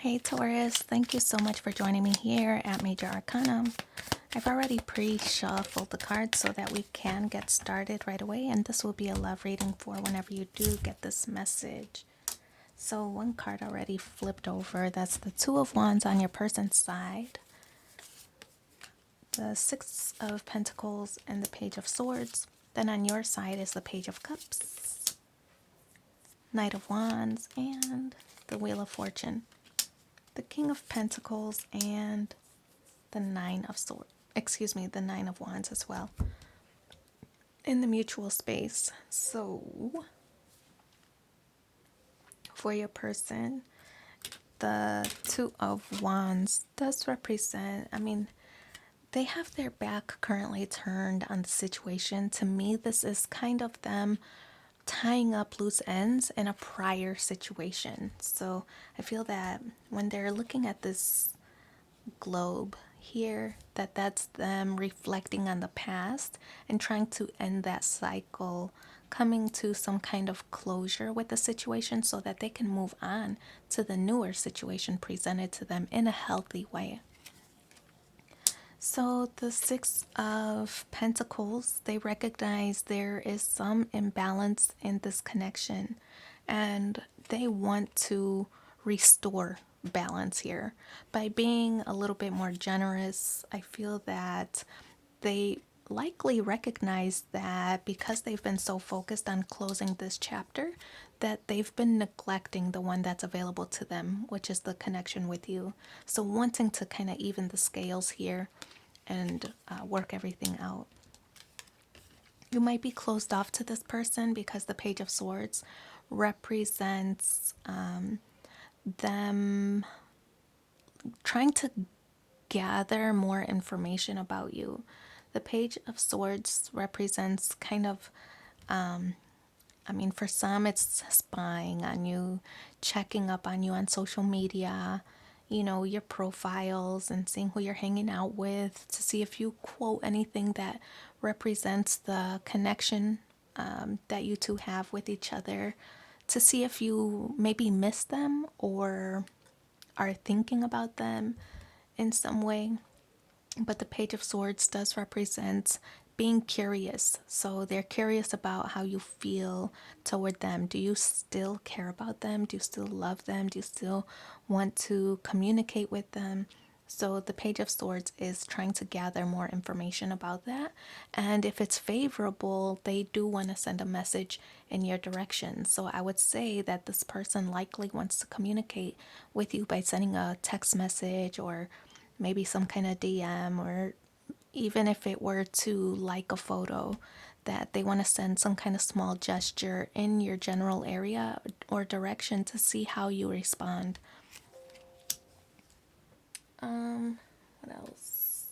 Hey Taurus, thank you so much for joining me here at Major Arcanum. I've already pre-shuffled the cards so that we can get started right away, and this will be a love reading for whenever you do get this message. So one card already flipped over, that's the Two of Wands on your person's side, the Six of Pentacles and the Page of Swords. Then on your side is the Page of Cups, Knight of Wands, and the Wheel of Fortune. The King of Pentacles and the Nine of Swords. Excuse me, the Nine of Wands as well. In the mutual space. So, for your person, the Two of Wands does represent, they have their back currently turned on the situation. To me, this is kind of them tying up loose ends in a prior situation. So I feel that when they're looking at this globe here, that's them reflecting on the past and trying to end that cycle, coming to some kind of closure with the situation so that they can move on to the newer situation presented to them in a healthy way. So the Six of Pentacles, they recognize there is some imbalance in this connection and they want to restore balance here. By being a little bit more generous, I feel that they likely recognize that because they've been so focused on closing this chapter, that they've been neglecting the one that's available to them, which is the connection with you. So wanting to kind of even the scales here and work everything out. You might be closed off to this person because the Page of Swords represents them trying to gather more information about you. The Page of Swords represents kind of, for some, it's spying on you, checking up on you on social media, your profiles and seeing who you're hanging out with to see if you quote anything that represents the connection that you two have with each other, to see if you maybe miss them or are thinking about them in some way. But the Page of Swords does represent being curious. So they're curious about how you feel toward them. Do you still care about them? Do you still love them? Do you still want to communicate with them? So the Page of Swords is trying to gather more information about that. And if it's favorable, they do want to send a message in your direction. So I would say that this person likely wants to communicate with you by sending a text message or maybe some kind of DM, or even if it were to like a photo, that they want to send some kind of small gesture in your general area or direction to see how you respond. What else?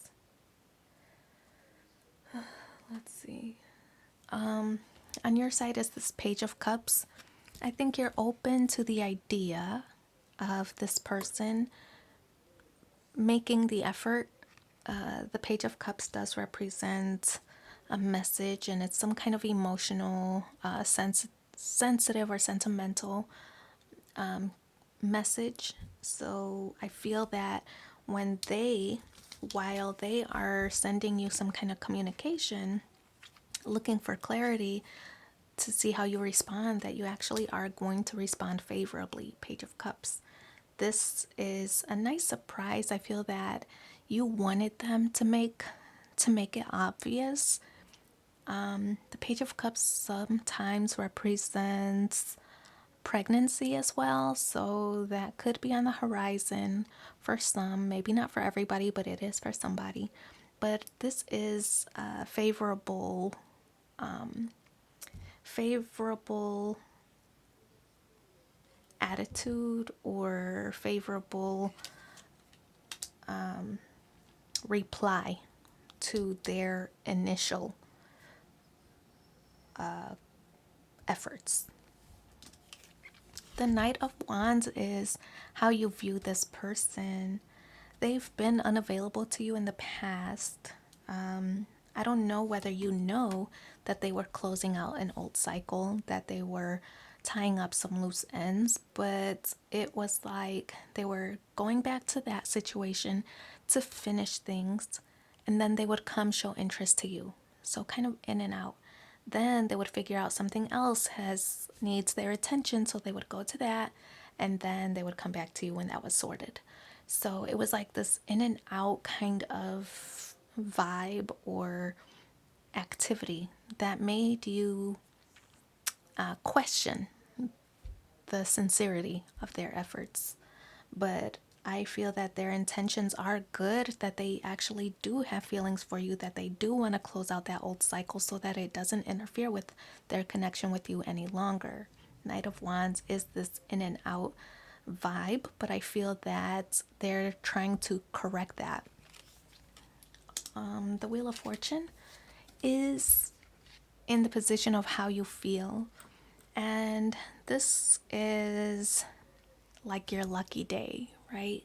Let's see. On your side is this Page of Cups. I think you're open to the idea of this person making the effort. The Page of Cups does represent a message, and it's some kind of emotional, sensitive or sentimental message. So I feel that while they are sending you some kind of communication, looking for clarity to see how you respond, that you actually are going to respond favorably. Page of Cups. This is a nice surprise. I feel that you wanted them to make it obvious. The Page of Cups sometimes represents pregnancy as well, so that could be on the horizon for some. Maybe not for everybody, but it is for somebody. But this is a favorable attitude or favorable reply to their initial efforts. The Knight of Wands is how you view this person. They've been unavailable to you in the past. I don't know whether you know that they were closing out an old cycle, that they were tying up some loose ends, but it was like they were going back to that situation to finish things, and then they would come show interest to you. So kind of in and out. Then they would figure out something else has needs their attention, so they would go to that, and then they would come back to you when that was sorted. So it was like this in and out kind of vibe or activity that made you question the sincerity of their efforts. But I feel that their intentions are good, that they actually do have feelings for you, that they do want to close out that old cycle so that it doesn't interfere with their connection with you any longer. Knight of Wands is this in and out vibe, but I feel that they're trying to correct that. The Wheel of Fortune is in the position of how you feel, and this is like your lucky day, right?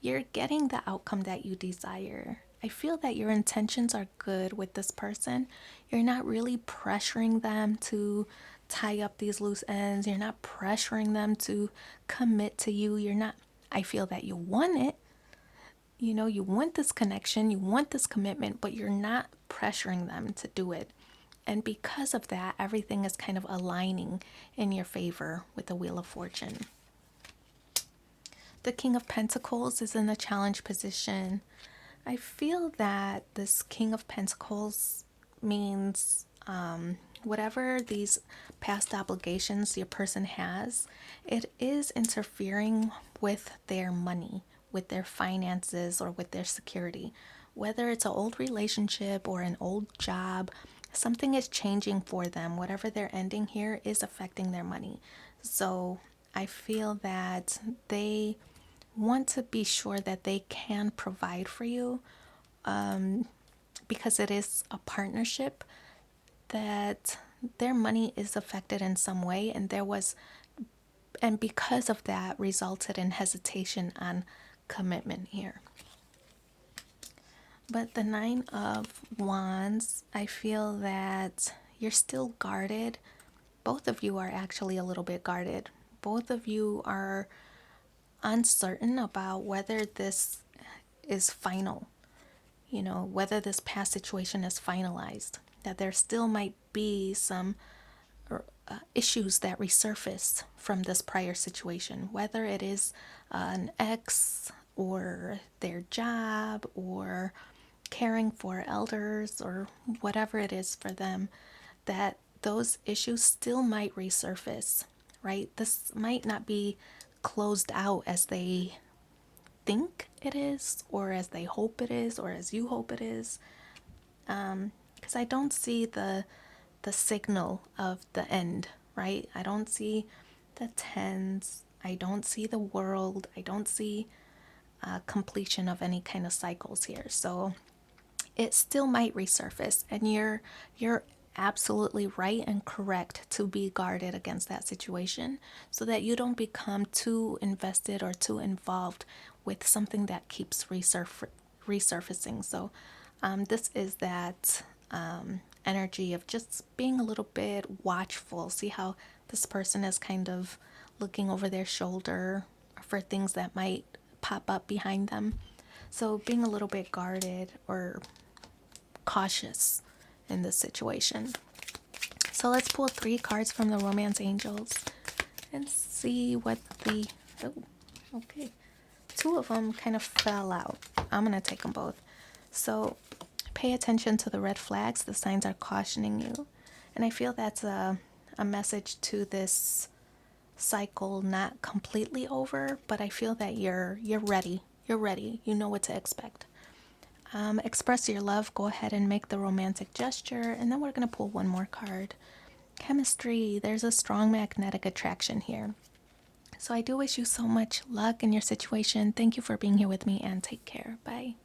You're getting the outcome that you desire. I feel that your intentions are good with this person. You're not really pressuring them to tie up these loose ends. You're not pressuring them to commit to you. I feel that you want it. You know, you want this connection, you want this commitment, but you're not pressuring them to do it. And because of that, everything is kind of aligning in your favor with the Wheel of Fortune. The King of Pentacles is in a challenge position. I feel that this King of Pentacles means whatever these past obligations your person has, it is interfering with their money, with their finances, or with their security. Whether it's an old relationship or an old job, something is changing for them. Whatever they're ending here is affecting their money. So I feel that they want to be sure that they can provide for you, because it is a partnership, that their money is affected in some way, and because of that resulted in hesitation on commitment here. But the Nine of Wands, I feel that you're still guarded. Both of you are actually a little bit guarded. Both of you are uncertain about whether this is final, whether this past situation is finalized, that there still might be some issues that resurface from this prior situation, whether it is an ex or their job or caring for elders or whatever it is for them, that those issues still might resurface, right? This might not be closed out as they think it is, or as they hope it is, or as you hope it is. Because I don't see the signal of the end, right? I don't see the tens. I don't see the world. I don't see completion of any kind of cycles here. So it still might resurface, and you're absolutely right and correct to be guarded against that situation so that you don't become too invested or too involved with something that keeps resurfacing. So this is that energy of just being a little bit watchful. See how this person is kind of looking over their shoulder for things that might pop up behind them. So being a little bit guarded or cautious in this situation. So let's pull 3 cards from the Romance Angels and see what okay. 2 of them kind of fell out. I'm going to take them both. So pay attention to the red flags. The signs are cautioning you. And I feel that's a message to this cycle not completely over, but I feel that you're ready. You're ready. You know what to expect. Express your love. Go ahead and make the romantic gesture. And then we're going to pull 1 more card. Chemistry. There's a strong magnetic attraction here. So I do wish you so much luck in your situation. Thank you for being here with me, and take care. Bye.